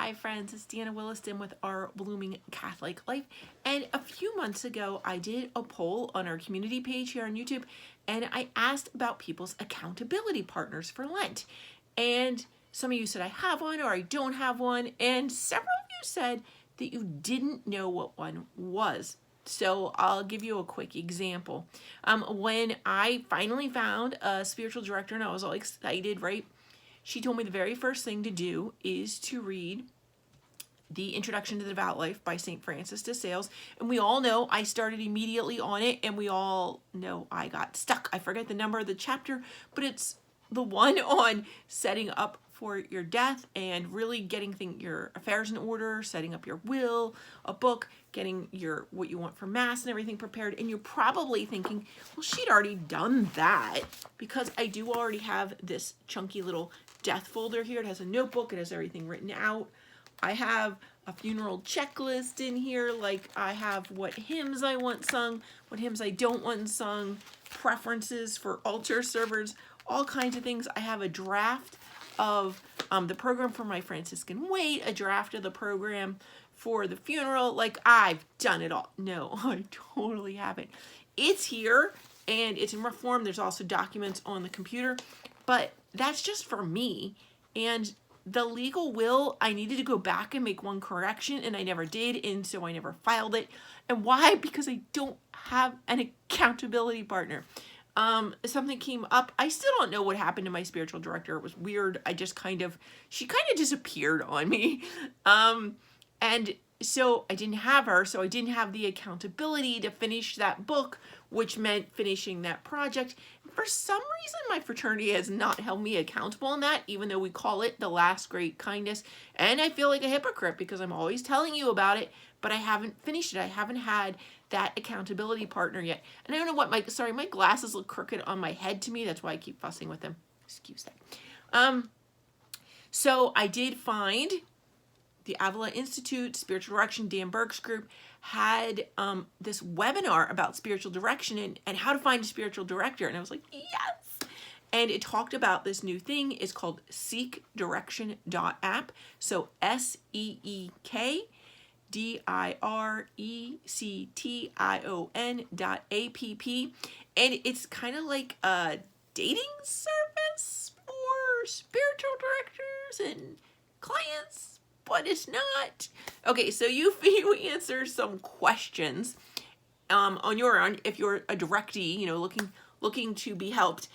Hi friends, it's Deanna Williston with Our Blooming Catholic Life, and a few months ago I did a poll on our community page here on YouTube, and I asked about people's accountability partners for Lent. And some of you said I have one or I don't have one, and several of you said that you didn't know what one was. So I'll give you a quick example. When I finally found a spiritual director and I was all excited, right? She told me the very first thing to do is to read the Introduction to the Devout Life by St. Francis de Sales. And we all know I started immediately on it, and we all know I got stuck. I forget the number of the chapter, but it's the one on setting up for your death and really getting your affairs in order, setting up your will, a book, getting your what you want for Mass and everything prepared. And you're probably thinking, well, she'd already done that, because I do already have this chunky little death folder here. It has a notebook, it has everything written out. I have a funeral checklist in here, like I have what hymns I want sung, what hymns I don't want sung, preferences for altar servers, all kinds of things. I have a draft of the program for my Franciscan Wait, a draft of the program for the funeral. Like, I've done it all. No, I totally haven't. It's here and it's in rough form. There's also documents on the computer, but that's just for me. And the legal will, I needed to go back and make one correction, and I never did, and so I never filed it. And why? Because I don't have an accountability partner. Something came up. I still don't know what happened to my spiritual director. It was weird. She kind of disappeared on me. And so I didn't have her, so I didn't have the accountability to finish that book, which meant finishing that project. For some reason, my fraternity has not held me accountable in that, even though we call it the last great kindness. And I feel like a hypocrite because I'm always telling you about it, but I haven't finished it. I haven't had that accountability partner yet. And I don't know what my glasses look crooked on my head to me. That's why I keep fussing with them. Excuse that. So I did find the Avila Institute, Spiritual Direction, Dan Burke's group, had this webinar about spiritual direction and how to find a spiritual director. And I was like, yes! And it talked about this new thing. It's called SeekDirection.app. So SeekDirection.app. And it's kind of like a dating service for spiritual directors and clients, but it's not. Okay, so you answer some questions on your own. If you're a directee, looking to be helped,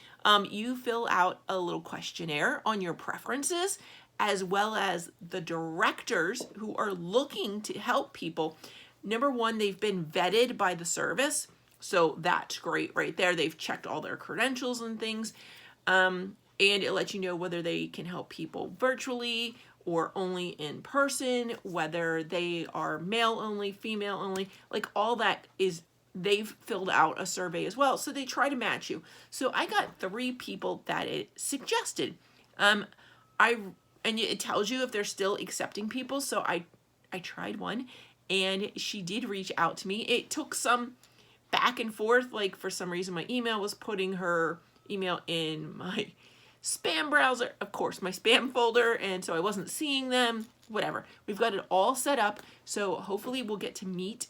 you fill out a little questionnaire on your preferences, as well as the directors who are looking to help people. Number one, they've been vetted by the service, so that's great right there. They've checked all their credentials and things, and it lets you know whether they can help people virtually or only in person, whether they are male only, female only, like all that is, they've filled out a survey as well. So they try to match you. So I got 3 people that it suggested. And it tells you if they're still accepting people. So I tried one, and she did reach out to me. It took some back and forth. Like, for some reason, my email was putting her email in my spam browser, of course, my spam folder, and so I wasn't seeing them. Whatever. We've got it all set up, so hopefully we'll get to meet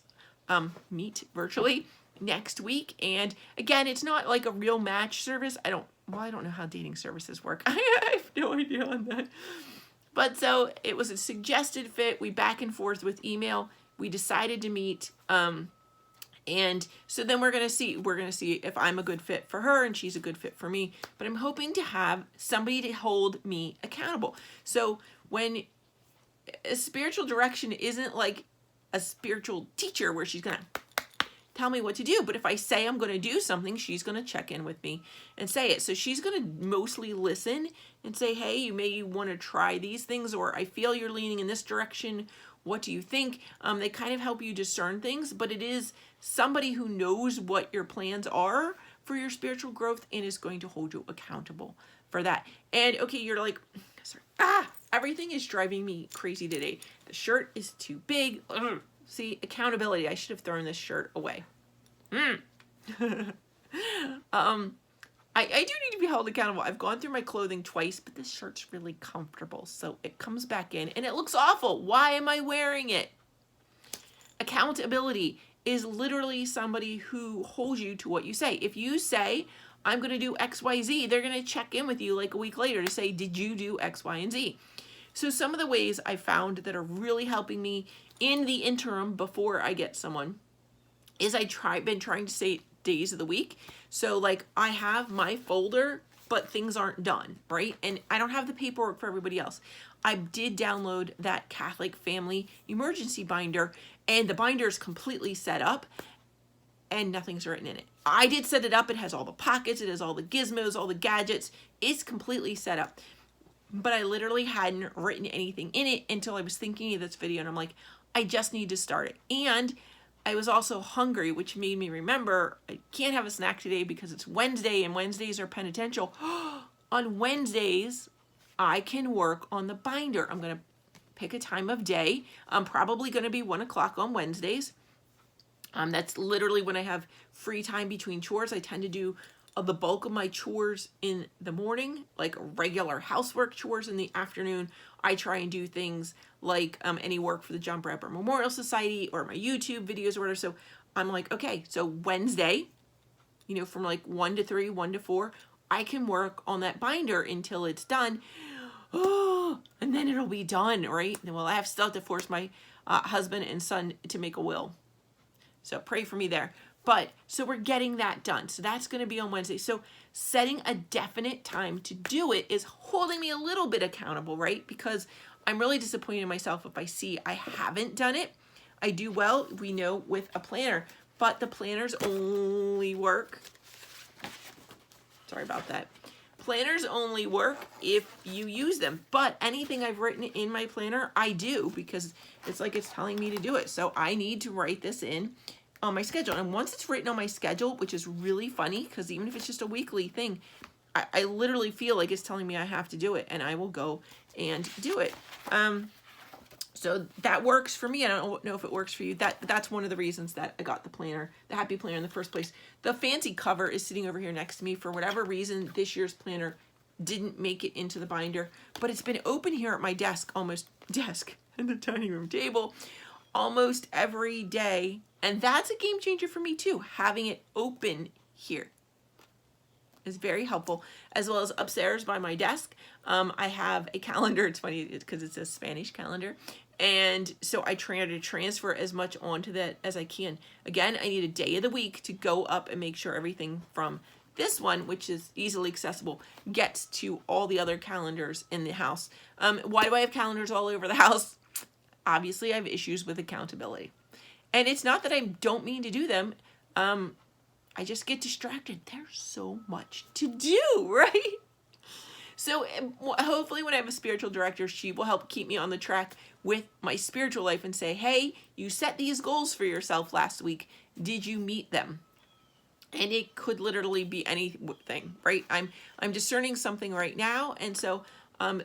virtually next week. And again, it's not like a real match service. I don't know how dating services work. I have no idea on that. But so it was a suggested fit. We back and forth with email. We decided to meet. And so then we're going to see if I'm a good fit for her and she's a good fit for me. But I'm hoping to have somebody to hold me accountable. So when a spiritual direction isn't like a spiritual teacher where she's going to tell me what to do. But if I say I'm going to do something, she's going to check in with me and say it. So she's going to mostly listen and say, hey, you may want to try these things, or I feel you're leaning in this direction. What do you think? They kind of help you discern things, but it is somebody who knows what your plans are for your spiritual growth and is going to hold you accountable for that. And okay, you're like, sorry, everything is driving me crazy today. The shirt is too big. Ugh. See, accountability. I should have thrown this shirt away. I do need to be held accountable. I've gone through my clothing twice, but this shirt's really comfortable. So it comes back in and it looks awful. Why am I wearing it? Accountability is literally somebody who holds you to what you say. If you say, I'm going to do X, Y, Z, they're going to check in with you like a week later to say, did you do X, Y, and Z? So some of the ways I found that are really helping me in the interim before I get someone is been trying to say days of the week. So like I have my folder, but things aren't done, right? And I don't have the paperwork for everybody else. I did download that Catholic Family Emergency Binder, and the binder is completely set up and nothing's written in it. I did set it up. It has all the pockets. It has all the gizmos, all the gadgets. It's completely set up. But I literally hadn't written anything in it until I was thinking of this video, and I'm like, I just need to start it. And I was also hungry, which made me remember I can't have a snack today because it's Wednesday and Wednesdays are penitential. On Wednesdays, I can work on the binder. I'm going to pick a time of day. I'm probably going to be 1 o'clock on Wednesdays. That's literally when I have free time between chores. I tend to do the bulk of my chores in the morning, like regular housework chores in the afternoon. I try and do things like any work for the John Bradburn Memorial Society or my YouTube videos or whatever. So I'm like, okay, so Wednesday, from like 1 to 3, 1 to 4, I can work on that binder until it's done. Oh, and then it'll be done, right? Well, I still have to force my husband and son to make a will. So pray for me there. But so we're getting that done. So that's going to be on Wednesday. So setting a definite time to do it is holding me a little bit accountable, right? Because I'm really disappointed in myself if I see I haven't done it. I do well, we know, with a planner, but the planners only work. Sorry about that. Planners only work if you use them. But anything I've written in my planner, I do because it's like it's telling me to do it. So I need to write this in on my schedule. And once it's written on my schedule, which is really funny because even if it's just a weekly thing, I literally feel like it's telling me I have to do it, and I will go and do it. So that works for me. I don't know if it works for you. That's one of the reasons that I got the planner, the Happy Planner in the first place. The fancy cover is sitting over here next to me. For whatever reason, this year's planner didn't make it into the binder, but it's been open here at my desk and the dining room table almost every day. And that's a game changer for me too. Having it open here is very helpful, as well as upstairs by my desk. I have a calendar. It's funny because it's a Spanish calendar. And so I try to transfer as much onto that as I can. Again, I need a day of the week to go up and make sure everything from this one, which is easily accessible, gets to all the other calendars in the house. Why do I have calendars all over the house? Obviously, I have issues with accountability. And it's not that I don't mean to do them. I just get distracted. There's so much to do, right? So hopefully when I have a spiritual director, she will help keep me on the track with my spiritual life and say, hey, you set these goals for yourself last week. Did you meet them? And it could literally be anything, right? I'm discerning something right now. And so I'm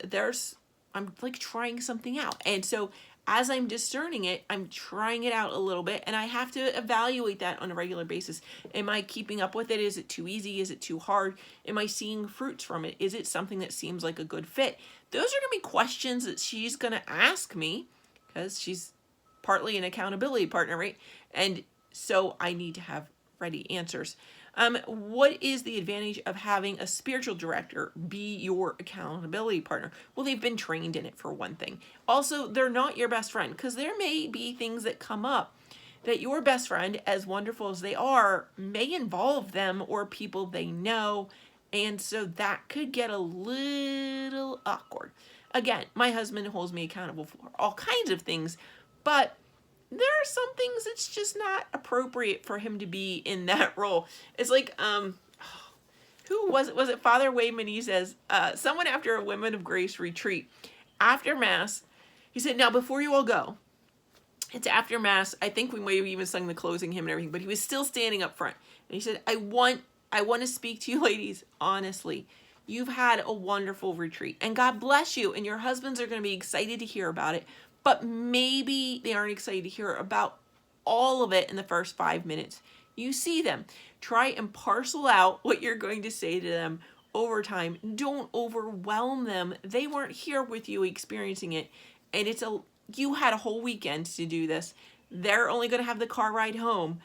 like trying something out. And so as I'm discerning it, I'm trying it out a little bit, and I have to evaluate that on a regular basis. Am I keeping up with it? Is it too easy? Is it too hard? Am I seeing fruits from it? Is it something that seems like a good fit? Those are going to be questions that she's going to ask me because she's partly an accountability partner, right? And so I need to have ready answers. What is the advantage of having a spiritual director be your accountability partner? Well, they've been trained in it, for one thing. Also, they're not your best friend, because there may be things that come up that your best friend, as wonderful as they are, may involve them or people they know. And so that could get a little awkward. Again, my husband holds me accountable for all kinds of things, but there are some things it's just not appropriate for him to be in that role. It's like, who was it? Was it Father Wayman? He says, someone after a Women of Grace retreat, after Mass, he said, now before you all go, it's after Mass. I think we may have even sung the closing hymn and everything, but he was still standing up front. And he said, I want to speak to you ladies, honestly. You've had a wonderful retreat, and God bless you, and your husbands are going to be excited to hear about it. But maybe they aren't excited to hear about all of it in the first 5 minutes. you see them. Try and parcel out what you're going to say to them over time. Don't overwhelm them. They weren't here with you experiencing it. And you had a whole weekend to do this. They're only going to have the car ride home.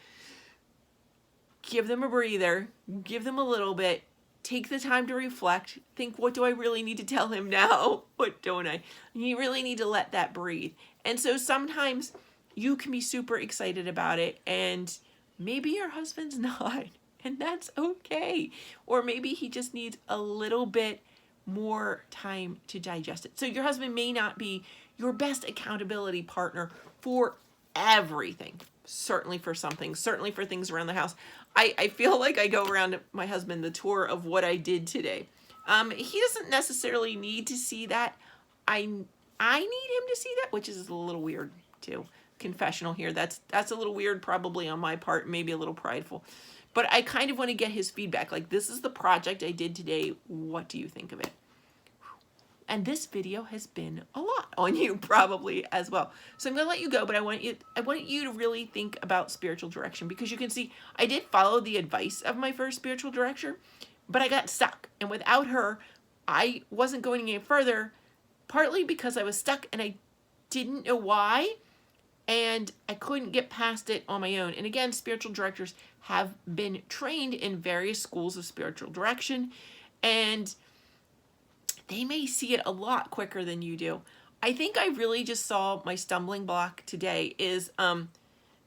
Give them a breather. Give them a little bit. Take the time to reflect. Think, what do I really need to tell him now? What don't I? You really need to let that breathe. And so sometimes you can be super excited about it, and maybe your husband's not, and that's okay. Or maybe he just needs a little bit more time to digest it. So your husband may not be your best accountability partner for everything. Certainly for something, certainly for things around the house. I feel like I go around my husband the tour of what I did today. He doesn't necessarily need to see that. I need him to see that, which is a little weird too. Confessional here. That's a little weird probably on my part, maybe a little prideful. But I kind of want to get his feedback. Like, this is the project I did today. What do you think of it? And this video has been a lot on you probably as well. So I'm going to let you go, but I want you to really think about spiritual direction, because you can see I did follow the advice of my first spiritual director, but I got stuck. And without her, I wasn't going any further, partly because I was stuck and I didn't know why, and I couldn't get past it on my own. And again, spiritual directors have been trained in various schools of spiritual direction, and they may see it a lot quicker than you do. I think I really just saw my stumbling block today is,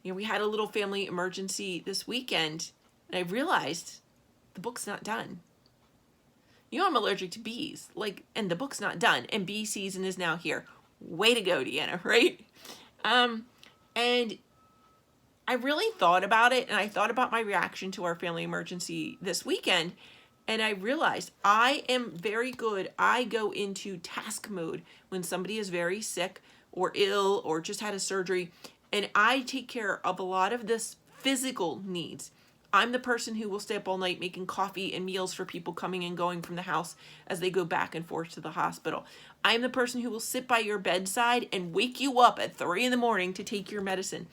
we had a little family emergency this weekend, and I realized the book's not done. I'm allergic to bees, and the book's not done, and bee season is now here. Way to go, Deanna, right? And I really thought about it, and I thought about my reaction to our family emergency this weekend, and I realized I am very good. I go into task mode when somebody is very sick or ill or just had a surgery, and I take care of a lot of this physical needs. I'm the person who will stay up all night making coffee and meals for people coming and going from the house as they go back and forth to the hospital. I'm the person who will sit by your bedside and wake you up at 3 a.m. to take your medicine.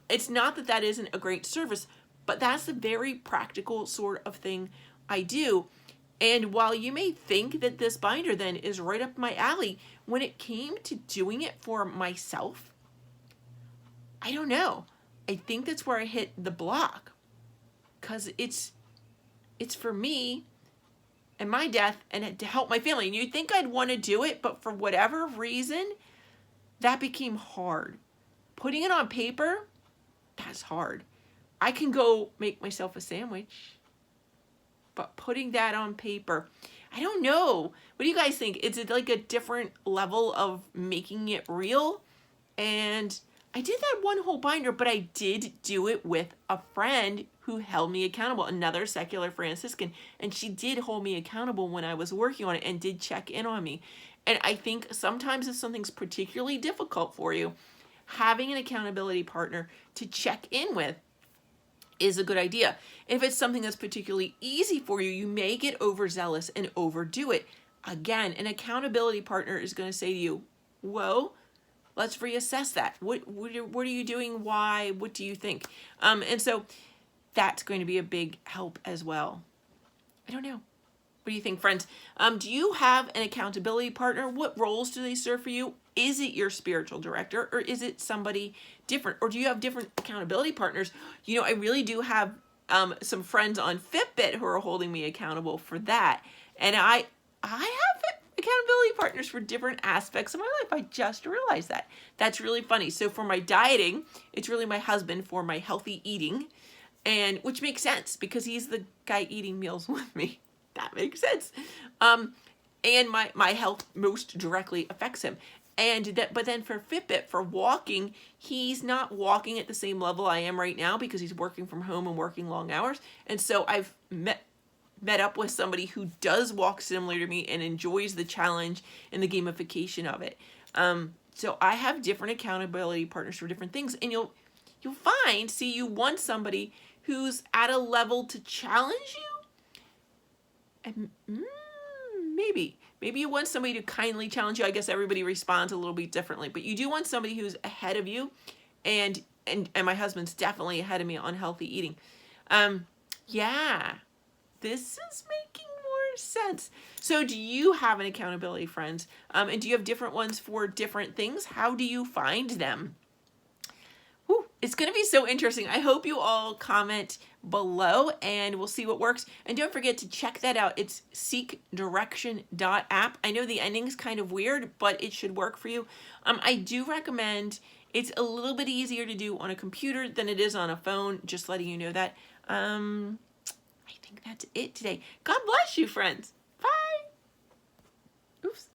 It's not that isn't a great service, but that's a very practical sort of thing I do. And while you may think that this binder then is right up my alley, when it came to doing it for myself, I don't know. I think that's where I hit the block, because it's for me and my death and to help my family. And you'd think I'd want to do it, but for whatever reason, that became hard. Putting it on paper, that's hard. I can go make myself a sandwich, but putting that on paper, I don't know. What do you guys think? Is it like a different level of making it real? And I did that one whole binder, but I did do it with a friend who held me accountable, another secular Franciscan, and she did hold me accountable when I was working on it and did check in on me. And I think sometimes if something's particularly difficult for you, having an accountability partner to check in with is a good idea. If it's something that's particularly easy for you, you may get overzealous and overdo it. Again, an accountability partner is going to say to you, whoa, let's reassess that. What are you doing? Why? What do you think? And so that's going to be a big help as well. I don't know. What do you think, friends? Do you have an accountability partner? What roles do they serve for you? Is it your spiritual director, or is it somebody different? Or do you have different accountability partners? I really do have some friends on Fitbit who are holding me accountable for that. And I have accountability partners for different aspects of my life. I just realized that. That's really funny. So for my dieting, it's really my husband for my healthy eating, and which makes sense because he's the guy eating meals with me. That makes sense. And my health most directly affects him. But then for Fitbit, for walking, he's not walking at the same level I am right now because he's working from home and working long hours. And so I've met up with somebody who does walk similar to me and enjoys the challenge and the gamification of it. So I have different accountability partners for different things, and you'll find, you want somebody who's at a level to challenge you, and maybe you want somebody to kindly challenge you. I guess everybody responds a little bit differently, but you do want somebody who's ahead of you, and my husband's definitely ahead of me on healthy eating. Yeah, this is making more sense. So do you have an accountability friend? And do you have different ones for different things? How do you find them? Whew, it's going to be so interesting. I hope you all comment below and we'll see what works. And don't forget to check that out. It's SeekDirection.app. I know the ending's kind of weird, but it should work for you. I do recommend, it's a little bit easier to do on a computer than it is on a phone, just letting you know that. I think that's it today. God bless you, friends. Bye. Oops.